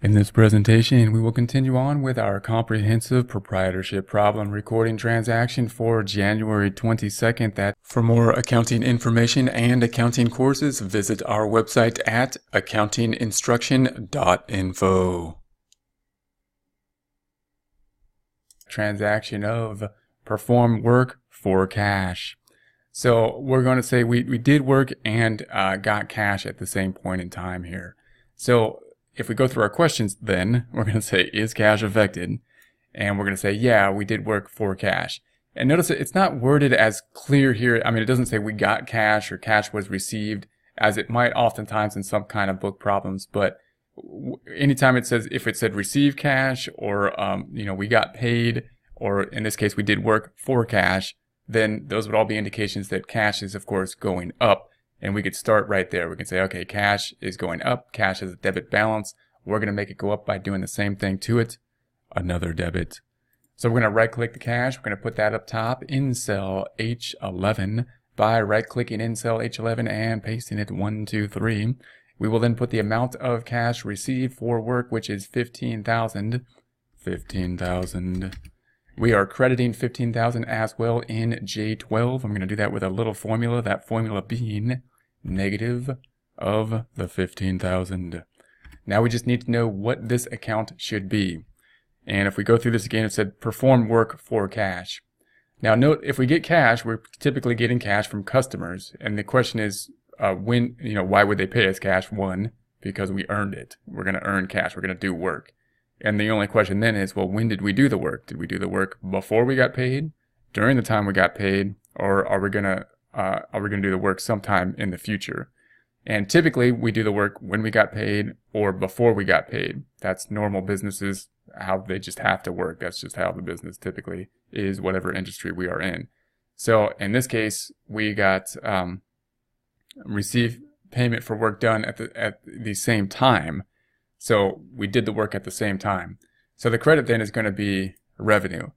In this presentation, we will continue on with our comprehensive proprietorship problem recording transaction for January 22nd. For more accounting information and accounting courses, visit our website at accountinginstruction.info. Transaction of perform work for cash. So we're going to say we did work and got cash at the same point in time here. So if we go through our questions, then we're going to say, is cash affected? And we're going to say, yeah, we did work for cash. And notice that it's not worded as clear here. I mean, it doesn't say we got cash or cash was received, as it might oftentimes in some kind of book problems. But anytime it says, if it said receive cash or, we got paid, or in this case, we did work for cash, then those would all be indications that cash is, of course, going up. And we could start right there. We can say, okay, cash is going up. Cash has a debit balance. We're going to make it go up by doing the same thing to it. Another debit. So we're going to right-click the cash. We're going to put that up top in cell H11 by right-clicking in cell H11 and pasting it 1, 2, 3. We will then put the amount of cash received for work, which is 15,000. 15,000. We are crediting 15,000 as well in J12. I'm going to do that with a little formula, that formula being negative of the 15,000. Now we just need to know what this account should be. And if we go through this again, it said perform work for cash. Now note, if we get cash, we're typically getting cash from customers. And the question is, why would they pay us cash? One, because we earned it. We're going to earn cash. We're going to do work. And the only question then is, well, when did we do the work? Did we do the work before we got paid, during the time we got paid, or are we gonna do the work sometime in the future? And typically we do the work when we got paid or before we got paid. That's normal businesses, how they just have to work. That's just how the business typically is, whatever industry we are in. So in this case, we got receive payment for work done at the same time. So we did the work at the same time. So the credit then is going to be revenue,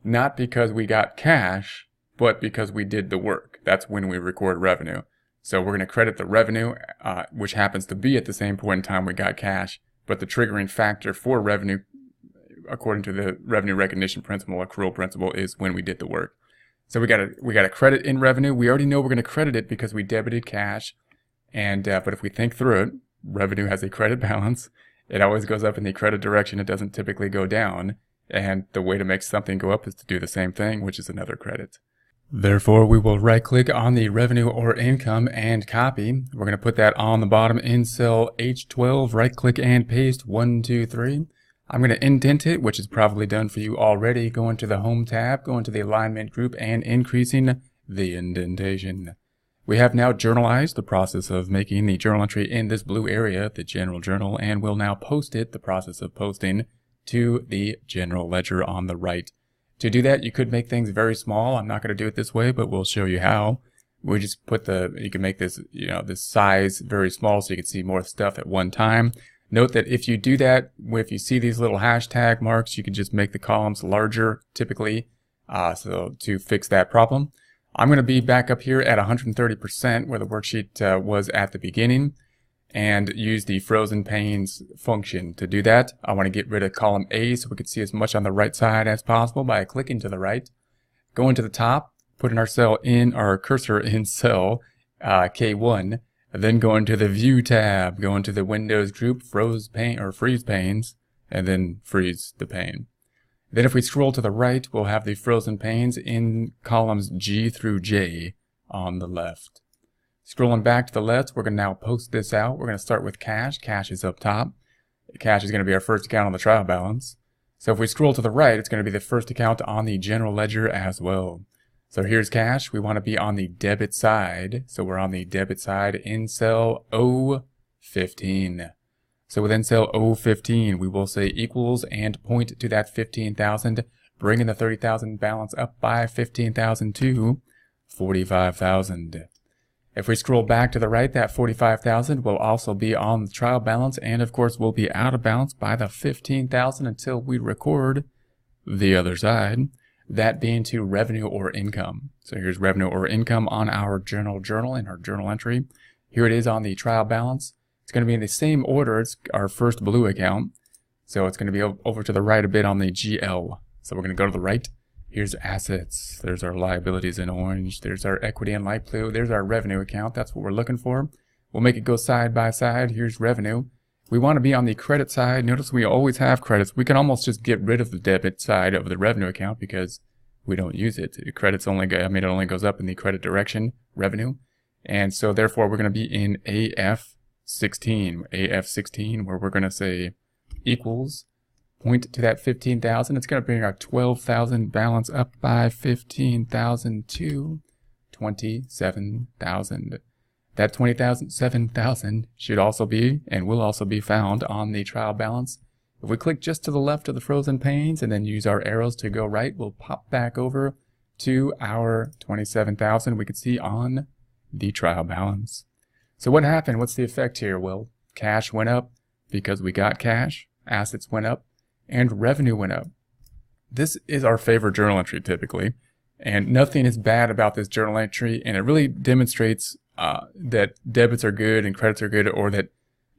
not because we got cash, but because we did the work. That's when we record revenue. So we're going to credit the revenue, which happens to be at the same point in time we got cash, but the triggering factor for revenue, according to the revenue recognition principle, accrual principle, is when we did the work. So we got a credit in revenue. We already know we're going to credit it because we debited cash, and but if we think through it, revenue has a credit balance. It always goes up in the credit direction. It doesn't typically go down. And the way to make something go up is to do the same thing, which is another credit. Therefore, we will right-click on the revenue or income and copy. We're going to put that on the bottom in cell H12, right-click and paste 1, 2, 3. I'm going to indent it, which is probably done for you already. Go into the Home tab, go into the Alignment group, and increasing the indentation. We have now journalized the process of making the journal entry in this blue area, the general journal, and we'll now post it, the process of posting, to the general ledger on the right. To do that, you could make things very small. I'm not going to do it this way, but we'll show you how. We just you can make this, this size very small so you can see more stuff at one time. Note that if you do that, if you see these little hashtag marks, you can just make the columns larger, typically, so to fix that problem. I'm going to be back up here at 130% where the worksheet was at the beginning, and use the frozen panes function. To do that, I want to get rid of column A so we can see as much on the right side as possible by clicking to the right. Going to the top, putting our cursor in cell K1, then going to the View tab, go into the Windows group, freeze panes, and then freeze the pane. Then if we scroll to the right, we'll have the frozen panes in columns G through J on the left. Scrolling back to the left, we're going to now post this out. We're going to start with cash. Cash is up top. Cash is going to be our first account on the trial balance. So if we scroll to the right, it's going to be the first account on the general ledger as well. So here's cash. We want to be on the debit side. So we're on the debit side in cell O15. So within cell O15, we will say equals and point to that 15,000, bringing the 30,000 balance up by 15,000 to 45,000. If we scroll back to the right, that 45,000 will also be on the trial balance, and of course will be out of balance by the 15,000 until we record the other side, that being to revenue or income. So here's revenue or income on our journal in our journal entry. Here it is on the trial balance. It's going to be in the same order. It's our first blue account. So it's going to be over to the right a bit on the GL. So we're going to go to the right. Here's assets. There's our liabilities in orange. There's our equity in light blue. There's our revenue account. That's what we're looking for. We'll make it go side by side. Here's revenue. We want to be on the credit side. Notice we always have credits. We can almost just get rid of the debit side of the revenue account because we don't use it. Credits only go, it only goes up in the credit direction, revenue. And so therefore we're going to be in AF16, where we're going to say equals, point to that 15,000. It's going to bring our 12,000 balance up by 15,000 to 27,000. That 27,000 should also be and will also be found on the trial balance. If we click just to the left of the frozen panes and then use our arrows to go right, we'll pop back over to our 27,000 we could see on the trial balance. So what happened? What's the effect here? Well, cash went up because we got cash, assets went up, and revenue went up. This is our favorite journal entry typically, and nothing is bad about this journal entry, and it really demonstrates that debits are good and credits are good, or that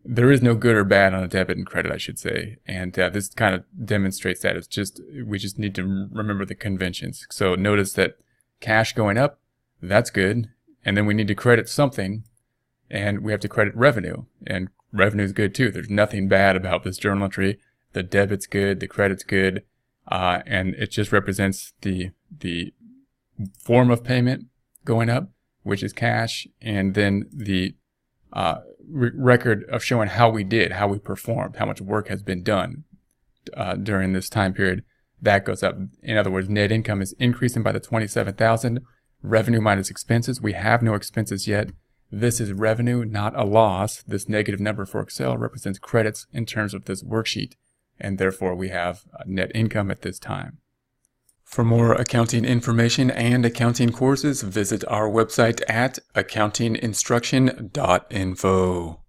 there is no good or bad on a debit and credit, I should say. And this kind of demonstrates that. It's just, we just need to remember the conventions. So notice that cash going up, that's good. And then we need to credit something, and we have to credit revenue. And revenue is good too. There's nothing bad about this journal entry. The debit's good, the credit's good, and it just represents the form of payment going up, which is cash, and then the record of showing how we did, how we performed, how much work has been done during this time period, that goes up. In other words, net income is increasing by the 27,000. Revenue minus expenses. We have no expenses yet. This is revenue, not a loss. This negative number for Excel represents credits in terms of this worksheet, and therefore we have net income at this time. For more accounting information and accounting courses, visit our website at accountinginstruction.info.